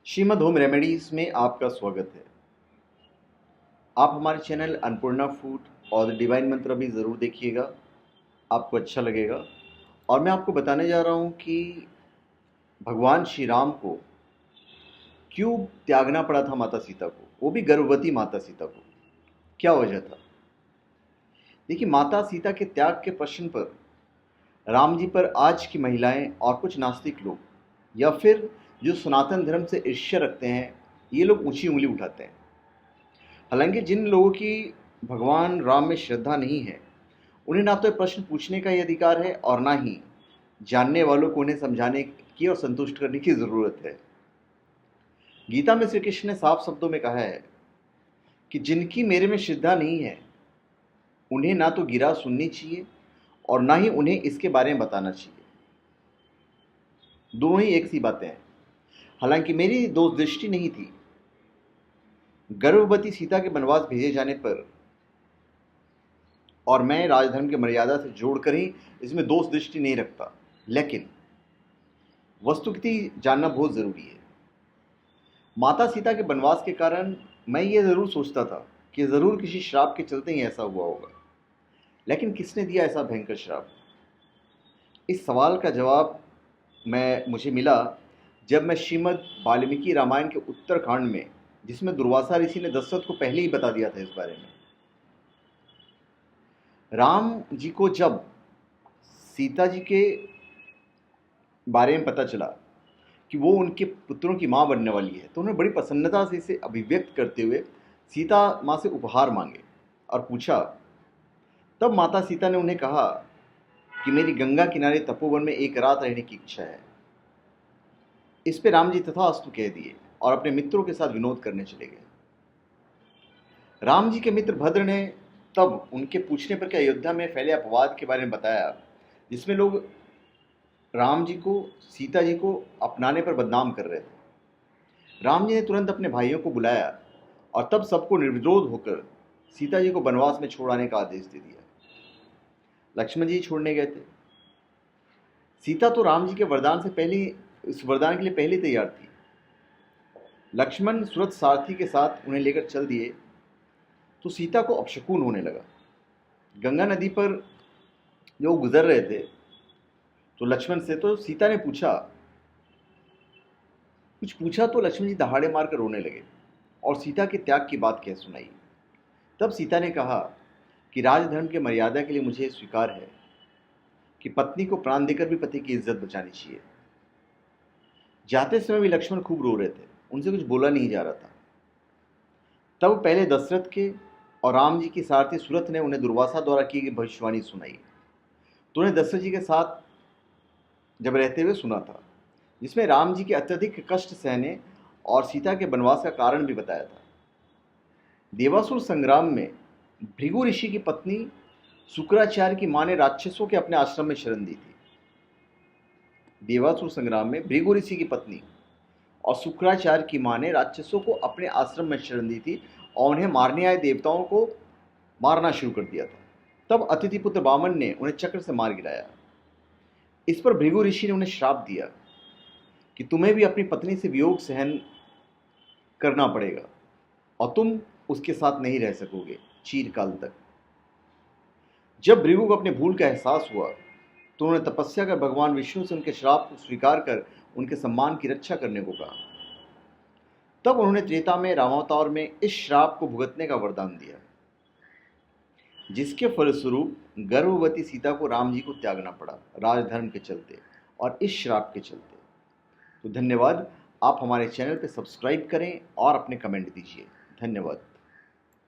Shrimad home remedies में आपका स्वागत है। आप हमारे चैनल अन्नपूर्णा फूड और द डिवाइन मंत्र भी ज़रूर देखिएगा, आपको अच्छा लगेगा। और मैं आपको बताने जा रहा हूँ कि भगवान श्री राम को क्यों त्यागना पड़ा था माता सीता को, वो भी गर्भवती माता सीता को। क्या वजह था? देखिए, माता सीता के त्याग के प्रश्न पर राम जी पर आज की महिलाएं और कुछ नास्तिक लोग या फिर जो सनातन धर्म से ईर्ष्या रखते हैं, ये लोग ऊंची उंगली उठाते हैं। हालांकि जिन लोगों की भगवान राम में श्रद्धा नहीं है, उन्हें ना तो ये प्रश्न पूछने का ही अधिकार है और ना ही जानने वालों को उन्हें समझाने की और संतुष्ट करने की ज़रूरत है। गीता में श्री कृष्ण ने साफ शब्दों में कहा है कि जिनकी मेरे में श्रद्धा नहीं है, उन्हें ना तो गिरा सुननी चाहिए और ना ही उन्हें इसके बारे में बताना चाहिए। दोनों ही एक सी बातें हैं। हालांकि मेरी दोष दृष्टि नहीं थी। गर्भवती सीता के वनवास भेजे जाने पर और मैं राजधर्म की मर्यादा से जोड़कर ही इसमें दोष दृष्टि नहीं रखता, लेकिन वस्तुस्थिति जानना बहुत ज़रूरी है। माता सीता के वनवास के कारण मैं ये ज़रूर सोचता था कि ज़रूर किसी श्राप के चलते ही ऐसा हुआ होगा, लेकिन किसने दिया ऐसा भयंकर श्राप? इस सवाल का जवाब मुझे मिला जब मैं श्रीमद् वाल्मीकि रामायण के उत्तरकांड में, जिसमें दुर्वासा ऋषि ने दशरथ को पहले ही बता दिया था इस बारे में, राम जी को जब सीता जी के बारे में पता चला कि वो उनके पुत्रों की माँ बनने वाली है, तो उन्होंने बड़ी प्रसन्नता से इसे अभिव्यक्त करते हुए सीता माँ से उपहार मांगे और पूछा। तब माता सीता ने उन्हें कहा कि मेरी गंगा किनारे तपोवन में एक रात रहने की इच्छा है। इस पे राम जी तथास्तु कह दिए और अपने मित्रों के साथ विनोद करने चले गए। राम जी के मित्र भद्र ने तब उनके पूछने पर कि अयोध्या में फैले अपवाद के बारे में बताया, जिसमें लोग राम जी को सीता जी को अपनाने पर बदनाम कर रहे थे। राम जी ने तुरंत अपने भाइयों को बुलाया और तब सबको निर्विरोध होकर सीता जी को वनवास में छोड़ाने का आदेश दे दिया। लक्ष्मण जी छोड़ने गए थे। सीता तो राम जी के वरदान से पहले, इस वरदान के लिए पहले तैयार थी। लक्ष्मण सुरथ सारथी के साथ उन्हें लेकर चल दिए तो सीता को अपशकुन होने लगा। गंगा नदी पर जो गुजर रहे थे तो लक्ष्मण से, तो सीता ने कुछ पूछा तो लक्ष्मण जी दहाड़े मारकर रोने लगे और सीता के त्याग की बात कह सुनाई। तब सीता ने कहा कि राजधर्म के मर्यादा के लिए मुझे स्वीकार है कि पत्नी को प्राण देकर भी पति की इज्जत बचानी चाहिए। जाते समय भी लक्ष्मण खूब रो रहे थे, उनसे कुछ बोला नहीं जा रहा था। तब पहले दशरथ के और राम जी की सारथी सुरथ ने उन्हें दुर्वासा द्वारा की गई भविष्यवाणी सुनाई, तो उन्हें दशरथ जी के साथ जब रहते हुए सुना था, जिसमें राम जी के अत्यधिक कष्ट सहने और सीता के वनवास का कारण भी बताया था। देवासुर संग्राम में भृगु ऋषि की पत्नी शुक्राचार्य की मां ने राक्षसों के अपने आश्रम में शरण दी थी। देवासुर संग्राम में भृगु ऋषि की पत्नी और शुक्राचार्य की मां ने राक्षसों को अपने आश्रम में शरण दी थी और उन्हें मारने आए देवताओं को मारना शुरू कर दिया था। तब अतिथिपुत्र वामन ने उन्हें चक्र से मार गिराया। इस पर भृगु ऋषि ने उन्हें श्राप दिया कि तुम्हें भी अपनी पत्नी से वियोग सहन करना पड़ेगा और तुम उसके साथ नहीं रह सकोगे चिरकाल तक। जब भृगु को अपने भूल का एहसास हुआ तो उन्होंने तपस्या कर भगवान विष्णु से उनके श्राप को स्वीकार कर उनके सम्मान की रक्षा करने को कहा। तब उन्होंने त्रेता में रामावतार में इस श्राप को भुगतने का वरदान दिया, जिसके फलस्वरूप गर्भवती सीता को राम जी को त्यागना पड़ा, राजधर्म के चलते और इस श्राप के चलते। तो धन्यवाद। आप हमारे चैनल पर सब्सक्राइब करें और अपने कमेंट दीजिए। धन्यवाद।